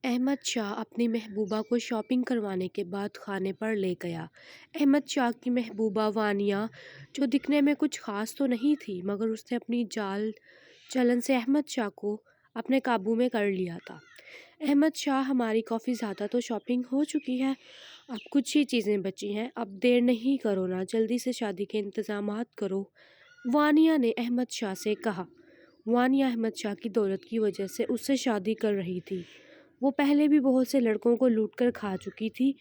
احمد شاہ اپنی محبوبہ کو شاپنگ کروانے کے بعد کھانے پر لے گیا۔ احمد شاہ کی محبوبہ وانیا، جو دکھنے میں کچھ خاص تو نہیں تھی، مگر اس نے اپنی چال چلن سے احمد شاہ کو اپنے قابو میں کر لیا تھا۔ احمد شاہ، ہماری کافی زیادہ تو شاپنگ ہو چکی ہے، اب کچھ ہی چیزیں بچی ہیں، اب دیر نہیں کرو نا، جلدی سے شادی کے انتظامات کرو، وانیا نے احمد شاہ سے کہا۔ وانیا احمد شاہ کی دولت کی وجہ سے اس سے شادی کر رہی تھی۔ وہ پہلے بھی بہت سے لڑکوں کو لوٹ کر کھا چکی تھی،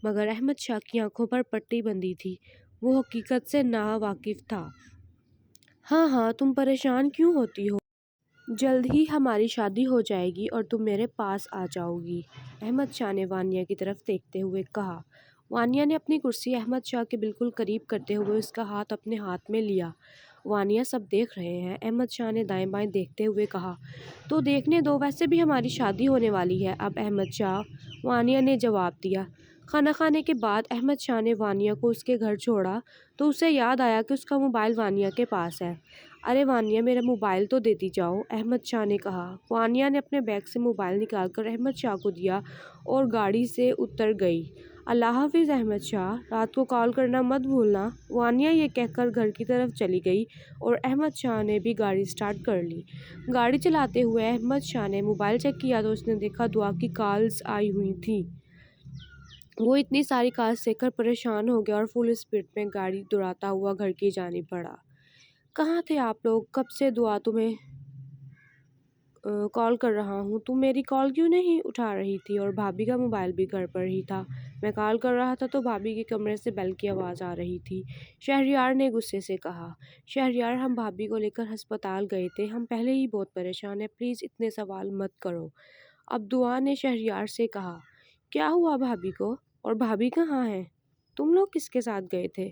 مگر احمد شاہ کی آنکھوں پر پٹی بندھی تھی، وہ حقیقت سے ناواقف تھا۔ ہاں ہاں، تم پریشان کیوں ہوتی ہو؟ جلد ہی ہماری شادی ہو جائے گی اور تم میرے پاس آ جاؤ گی، احمد شاہ نے وانیا کی طرف دیکھتے ہوئے کہا۔ وانیا نے اپنی کرسی احمد شاہ کے بالکل قریب کرتے ہوئے اس کا ہاتھ اپنے ہاتھ میں لیا۔ وانیا، سب دیکھ رہے ہیں، احمد شاہ نے دائیں بائیں دیکھتے ہوئے کہا۔ تو دیکھنے دو، ویسے بھی ہماری شادی ہونے والی ہے اب احمد شاہ، وانیا نے جواب دیا۔ کھانا کھانے کے بعد احمد شاہ نے وانیا کو اس کے گھر چھوڑا تو اسے یاد آیا کہ اس کا موبائل وانیا کے پاس ہے۔ ارے وانیا، میرا موبائل تو دیتی جاؤ، احمد شاہ نے کہا۔ وانیا نے اپنے بیگ سے موبائل نکال کر احمد شاہ کو دیا اور گاڑی سے اتر گئی۔ اللہ حافظ احمد شاہ، رات کو کال کرنا مت بھولنا، وانیا یہ کہہ کر گھر کی طرف چلی گئی اور احمد شاہ نے بھی گاڑی سٹارٹ کر لی۔ گاڑی چلاتے ہوئے احمد شاہ نے موبائل چیک کیا تو اس نے دیکھا دعا کی کالز آئی ہوئی تھیں۔ وہ اتنی ساری کالز دیکھ کر پریشان ہو گیا اور فل اسپیڈ میں گاڑی دوڑاتا ہوا گھر کی جانب بڑھا۔ کہاں تھے آپ لوگ؟ کب سے دعا تمہیں کال کر رہا ہوں، تم میری کال کیوں نہیں اٹھا رہی تھی؟ اور بھابھی کا موبائل بھی گھر پر ہی تھا، میں کال کر رہا تھا تو بھابھی کے کمرے سے بیل کی آواز آ رہی تھی، شہریار نے غصے سے کہا۔ شہریار، ہم بھابھی کو لے کر ہسپتال گئے تھے، ہم پہلے ہی بہت پریشان ہیں، پلیز اتنے سوال مت کرو، اب دعا نے شہریار سے کہا۔ کیا ہوا بھابھی کو؟ اور بھابھی کہاں ہے؟ تم لوگ کس کے ساتھ گئے تھے؟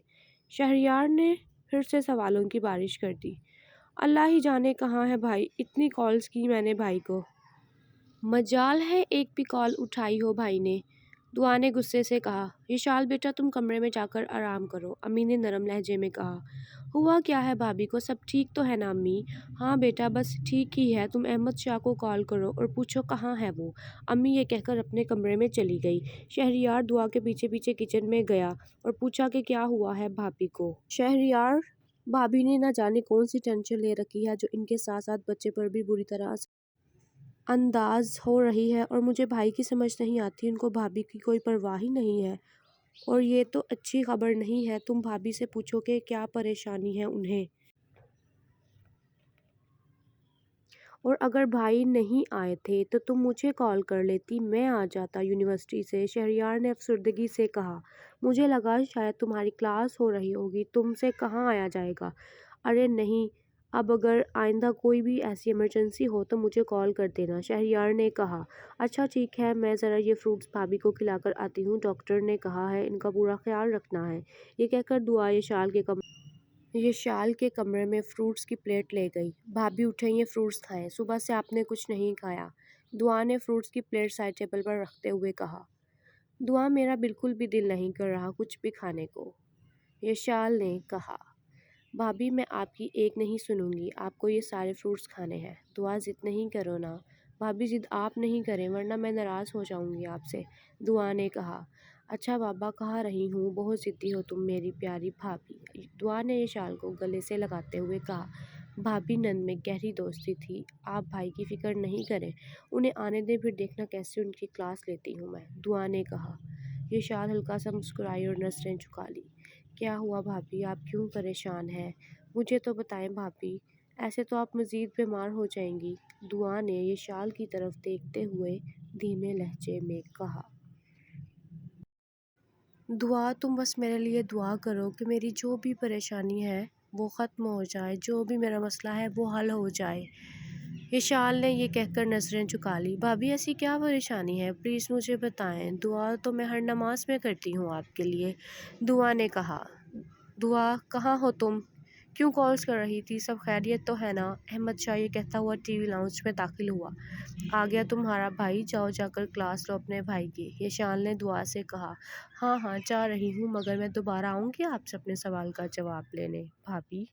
شہریار نے پھر سے سوالوں کی بارش کر دی۔ اللہ ہی جانے کہاں ہے بھائی، اتنی کالز کی میں نے بھائی کو، مجال ہے ایک بھی کال اٹھائی ہو بھائی نے، دعا نے غصے سے کہا۔ یشال بیٹا، تم کمرے میں جا کر آرام کرو، امی نے نرم لہجے میں کہا۔ ہوا کیا ہے بھابھی کو، سب ٹھیک تو ہے نا امی؟ ہاں بیٹا، بس ٹھیک ہی ہے، تم احمد شاہ کو کال کرو اور پوچھو کہاں ہے وہ، امی یہ کہہ کر اپنے کمرے میں چلی گئی۔ شہریار دعا کے پیچھے پیچھے کچن میں گیا اور پوچھا کہ کیا ہوا ہے بھابھی کو۔ شہریار، بھابھی نے نہ جانے کون سی ٹینشن لے رکھی ہے جو ان کے ساتھ ساتھ بچے پر بھی بری طرح انداز ہو رہی ہے، اور مجھے بھائی کی سمجھ نہیں آتی، ان کو بھابھی کی کوئی پرواہ ہی نہیں ہے، اور یہ تو اچھی خبر نہیں ہے، تم بھابھی سے پوچھو کہ کیا پریشانی ہے انہیں، اور اگر بھائی نہیں آئے تھے تو تم مجھے کال کر لیتی، میں آ جاتا یونیورسٹی سے، شہریار نے افسردگی سے کہا۔ مجھے لگا شاید تمہاری کلاس ہو رہی ہوگی، تم سے کہاں آیا جائے گا۔ ارے نہیں، اب اگر آئندہ کوئی بھی ایسی ایمرجنسی ہو تو مجھے کال کر دینا، شہریار نے کہا۔ اچھا ٹھیک ہے، میں ذرا یہ فروٹس بھابھی کو کھلا کر آتی ہوں، ڈاکٹر نے کہا ہے ان کا پورا خیال رکھنا ہے، یہ کہہ کر دعا یشال کے کمرے میں فروٹس کی پلیٹ لے گئی۔ بھابھی اٹھیں، یہ فروٹس کھائیں، صبح سے آپ نے کچھ نہیں کھایا، دعا نے فروٹس کی پلیٹ سائڈ ٹیبل پر رکھتے ہوئے کہا۔ دعا، میرا بالکل بھی دل نہیں کر رہا کچھ بھی کھانے کو، یشال نے کہا۔ بھابھی، میں آپ کی ایک نہیں سنوں گی، آپ کو یہ سارے فروٹس کھانے ہیں، دعا ضد نہیں کرو نا، بھابھی ضد آپ نہیں کریں ورنہ میں ناراض ہو جاؤں گی آپ سے، دعا نے کہا۔ اچھا بابا، کہہ رہی ہوں، بہت ضدی ہو تم میری پیاری بھابھی، دعا نے یشال کو گلے سے لگاتے ہوئے کہا۔ بھابھی نند میں گہری دوستی تھی، آپ بھائی کی فکر نہیں کریں، انہیں آنے دیں، پھر دیکھنا کیسے ان کی کلاس لیتی ہوں میں، دعا نے کہا۔ یشال ہلکا سا مسکرائی اور نظریں جھکا لی۔ کیا ہوا بھابھی، آپ کیوں پریشان ہیں؟ مجھے تو بتائیں بھابھی، ایسے تو آپ مزید بیمار ہو جائیں گی، دعا نے یشال کی طرف دیکھتے ہوئے دھیمے لہجے میں کہا۔ دعا، تم بس میرے لیے دعا کرو کہ میری جو بھی پریشانی ہے وہ ختم ہو جائے، جو بھی میرا مسئلہ ہے وہ حل ہو جائے، یشال نے یہ کہہ کر نظریں جھکا لی۔ بھابھی، ایسی کیا پریشانی ہے، پلیز مجھے بتائیں، دعا تو میں ہر نماز میں کرتی ہوں آپ کے لیے، دعا نے کہا۔ دعا، کہاں ہو تم؟ کیوں کالز کر رہی تھی؟ سب خیریت تو ہے نا؟ احمد شاہ یہ کہتا ہوا ٹی وی لاؤنج میں داخل ہوا۔ آ گیا تمہارا بھائی، جاؤ جا کر کلاس لو اپنے بھائی کی، یشال نے دعا سے کہا۔ ہاں ہاں، جا رہی ہوں، مگر میں دوبارہ آؤں گی آپ سے اپنے سوال کا جواب لینے، بھابھی۔